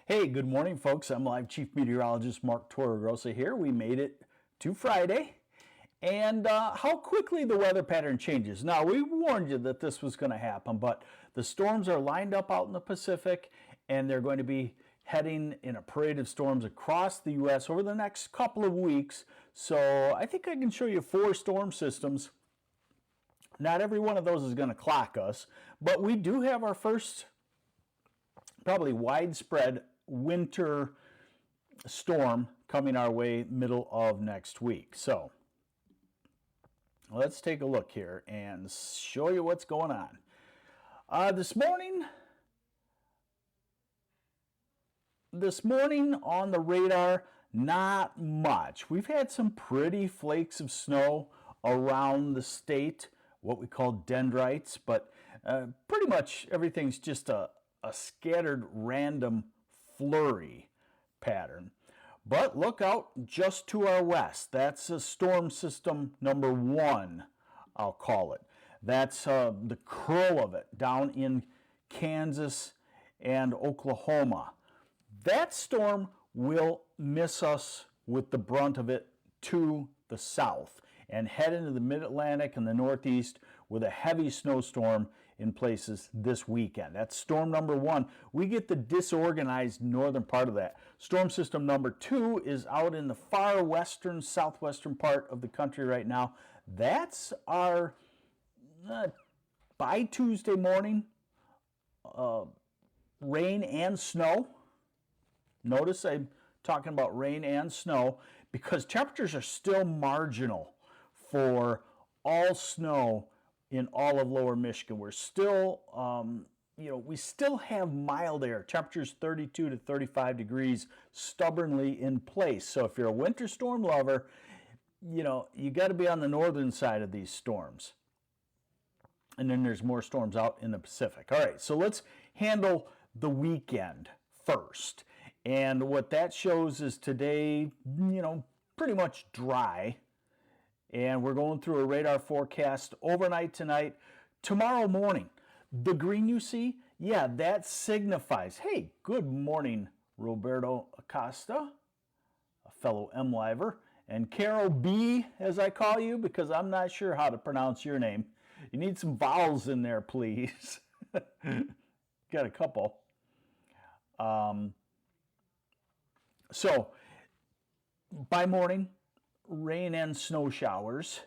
Hey, good morning, folks. I'm Live Chief Meteorologist Mark Torregrossa here. We made it to Friday, and how quickly the weather pattern changes. Now, we warned you that this was going to happen, but the storms are lined up out in the Pacific, and they're going to be heading in a parade of storms across the U.S. over the next couple of weeks. So I think I can show you 4 storm systems. Not every one of those is going to clock us, but we do have our first probably widespread winter storm coming our way middle of next week. So let's take a look here and show you what's going on. This morning on the radar, not much. We've had some pretty flakes of snow around the state, what we call dendrites, but pretty much everything's just a scattered random flurry pattern. But look out just to our west. That's a storm system number 1, I'll call it. That's the curl of it down in Kansas and Oklahoma. That storm will miss us with the brunt of it to the south and head into the mid-Atlantic and the Northeast with a heavy snowstorm in places this weekend. That's storm number 1. We get the disorganized northern part of that. Storm system number 2 is out in the far western, southwestern part of the country right now. That's our, by Tuesday morning, rain and snow. Notice I'm talking about rain and snow because temperatures are still marginal for all snow in all of lower Michigan. We're still, we still have mild air, temperatures 32 to 35 degrees stubbornly in place. So if you're a winter storm lover, you got to be on the northern side of these storms. And then there's more storms out in the Pacific. All right, so let's handle the weekend first. And what that shows is today, pretty much dry. And we're going through a radar forecast overnight tonight. Tomorrow morning, the green you see, yeah, that signifies, hey, good morning, Roberto Acosta, a fellow MLiver, and Carol B, as I call you, because I'm not sure how to pronounce your name. You need some vowels in there, please. Got a couple. So, by morning, rain and snow showers.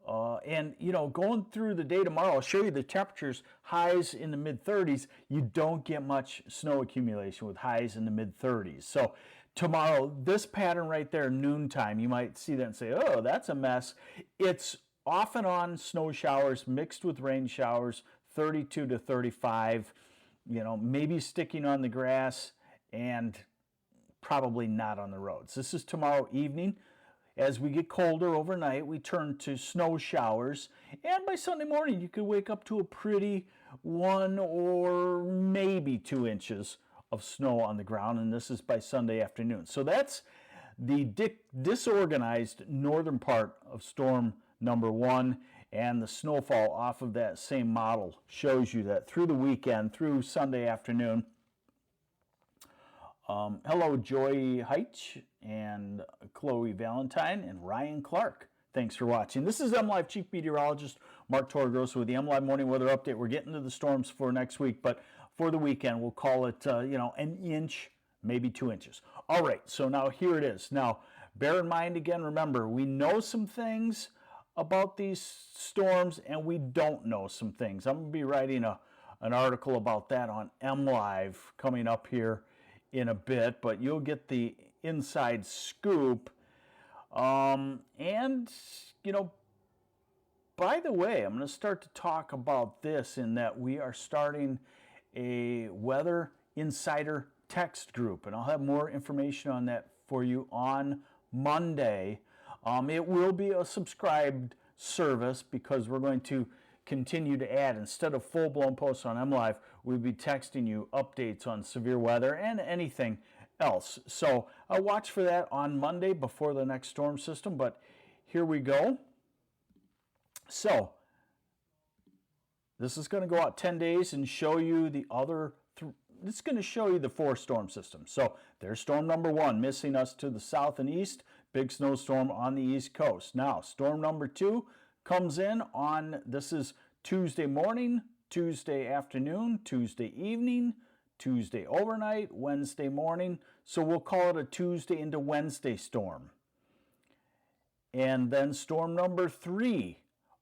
And going through the day tomorrow, I'll show you the temperatures, highs in the mid-30s. You don't get much snow accumulation with highs in the mid-30s. So tomorrow, this pattern right there, noontime, you might see that and say, oh, that's a mess. It's off and on snow showers mixed with rain showers, 32 to 35, maybe sticking on the grass and probably not on the roads. This is tomorrow evening. As we get colder overnight, we turn to snow showers, and by Sunday morning, you could wake up to a pretty 1 or maybe 2 inches of snow on the ground, and this is by Sunday afternoon. So that's the disorganized northern part of storm number 1, and the snowfall off of that same model shows you that through the weekend, through Sunday afternoon. Hello, Joy Heitch and Chloe Valentine and Ryan Clark. Thanks for watching. This is MLive Chief Meteorologist Mark Torregrossa with the MLive Morning Weather Update. We're getting to the storms for next week, but for the weekend, we'll call it, an inch, maybe 2 inches. All right, so now here it is. Now, bear in mind again, remember, we know some things about these storms and we don't know some things. I'm going to be writing an article about that on MLive coming up here in a bit, but you'll get the inside scoop. And, by the way, I'm going to start to talk about this in that we are starting a Weather Insider text group, and I'll have more information on that for you on Monday. It will be a subscribed service because we're going to continue to add, instead of full-blown posts on MLive, we'll be texting you updates on severe weather and anything else. So watch for that on Monday before the next storm system, but here we go. So this is going to go out 10 days and show you the other it's going to show you the 4 storm systems. So there's storm number 1 missing us to the south and east, big snowstorm on the east coast. Now storm number 2 comes in on, this is Tuesday morning, Tuesday afternoon, Tuesday evening, Tuesday overnight, Wednesday morning. So we'll call it a Tuesday into Wednesday storm. And then storm number 3,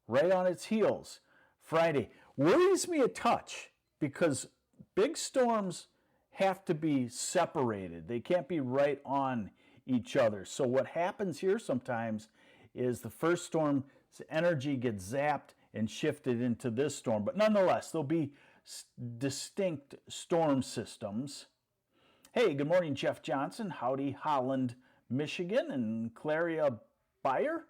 right on its heels, Friday. Worries me a touch because big storms have to be separated. They can't be right on each other. So what happens here sometimes is the first storm's energy gets zapped and shifted into this storm. But nonetheless, there'll be distinct storm systems. Hey, good morning, Jeff Johnson. Howdy, Holland, Michigan, and Claria Bayer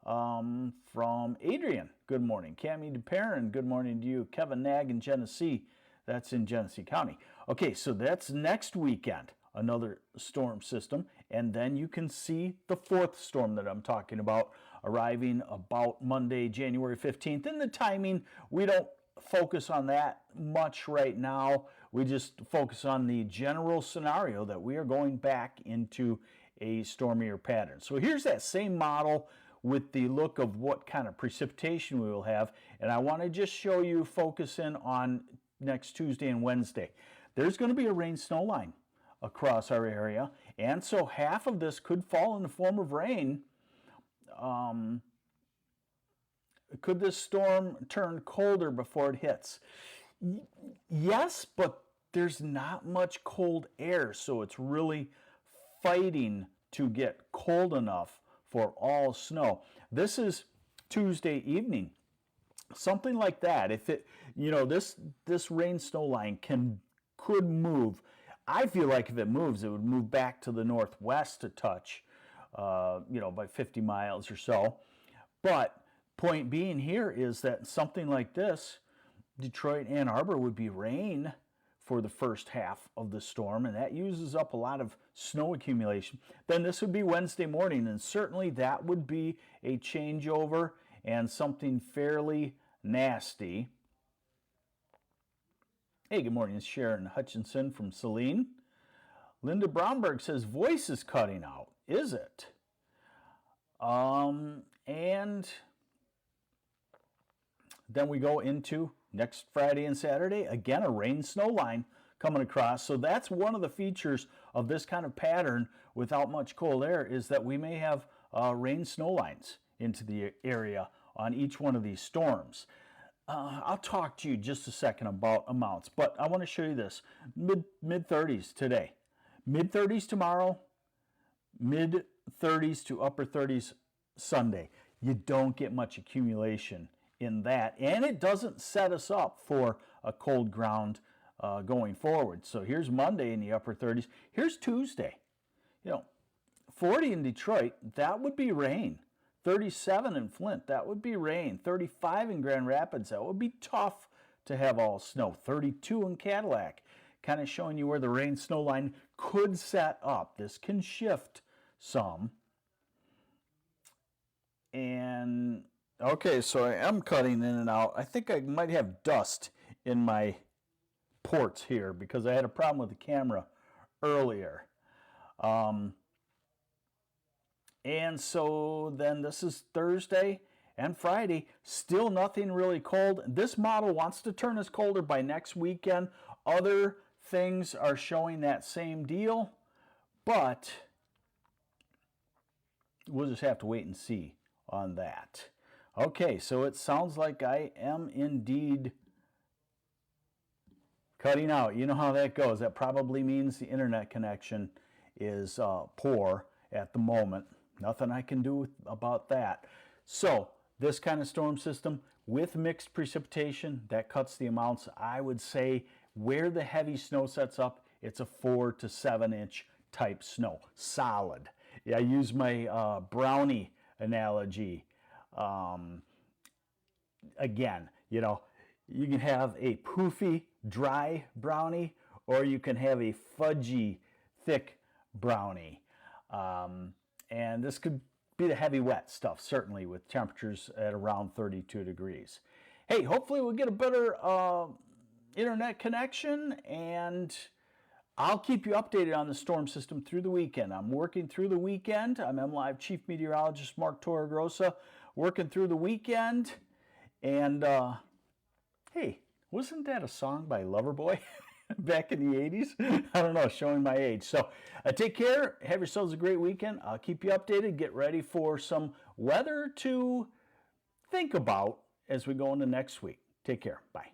from Adrian. Good morning. Cami DeParron, good morning to you. Kevin Nag in Genesee. That's in Genesee County. Okay, so that's next weekend, another storm system. And then you can see the 4th storm that I'm talking about arriving about Monday, January 15th. And the timing, we don't focus on that much right now. We just focus on the general scenario that we are going back into a stormier pattern. So here's that same model with the look of what kind of precipitation we will have. And I want to just show you, focus in on next Tuesday and Wednesday. There's going to be a rain-snow line across our area. And so half of this could fall in the form of rain. Could this storm turn colder before it hits? Yes, but there's not much cold air, so it's really fighting to get cold enough for all snow. This is Tuesday evening. Something like that. If it, this rain snow line could move. I feel like if it moves, it would move back to the northwest a touch, by 50 miles or so. But point being here is that something like this, Detroit, Ann Arbor would be rain for the first half of the storm, and that uses up a lot of snow accumulation. Then this would be Wednesday morning, and certainly that would be a changeover and something fairly nasty. Hey, good morning. It's Sharon Hutchinson from Saline. Linda Bromberg says, voice is cutting out. Is it? And then we go into next Friday and Saturday, again, a rain-snow line coming across. So that's one of the features of this kind of pattern without much cold air, is that we may have rain-snow lines into the area on each one of these storms. I'll talk to you just a second about amounts, but I want to show you this. Mid-30s today, mid-30s tomorrow, mid-30s to upper 30s Sunday. You don't get much accumulation in that, and it doesn't set us up for a cold ground going forward. So here's Monday in the upper 30s. Here's Tuesday. 40 in Detroit, that would be rain. 37 in Flint, that would be rain. 35 in Grand Rapids, that would be tough to have all snow. 32 in Cadillac, kind of showing you where the rain snow line could set up. This can shift some. And okay, so I am cutting in and out. I think I might have dust in my ports here because I had a problem with the camera earlier. And so then this is Thursday and Friday. Still nothing really cold. This model wants to turn us colder by next weekend. Other things are showing that same deal, but we'll just have to wait and see on that. Okay, so it sounds like I am indeed cutting out. You know how that goes. That probably means the internet connection is poor at the moment. Nothing I can do about that. So this kind of storm system with mixed precipitation, that cuts the amounts. I would say where the heavy snow sets up, it's a 4 to 7 inch type snow. Solid. I use my brownie analogy. Again, you can have a poofy, dry brownie, or you can have a fudgy, thick brownie. And this could be the heavy wet stuff, certainly, with temperatures at around 32 degrees. Hey, hopefully we'll get a better internet connection, and I'll keep you updated on the storm system through the weekend. I'm working through the weekend. I'm MLive Chief Meteorologist Mark Torregrossa, working through the weekend. And hey, wasn't that a song by Loverboy back in the 80s? I don't know, showing my age. So take care. Have yourselves a great weekend. I'll keep you updated. Get ready for some weather to think about as we go into next week. Take care. Bye.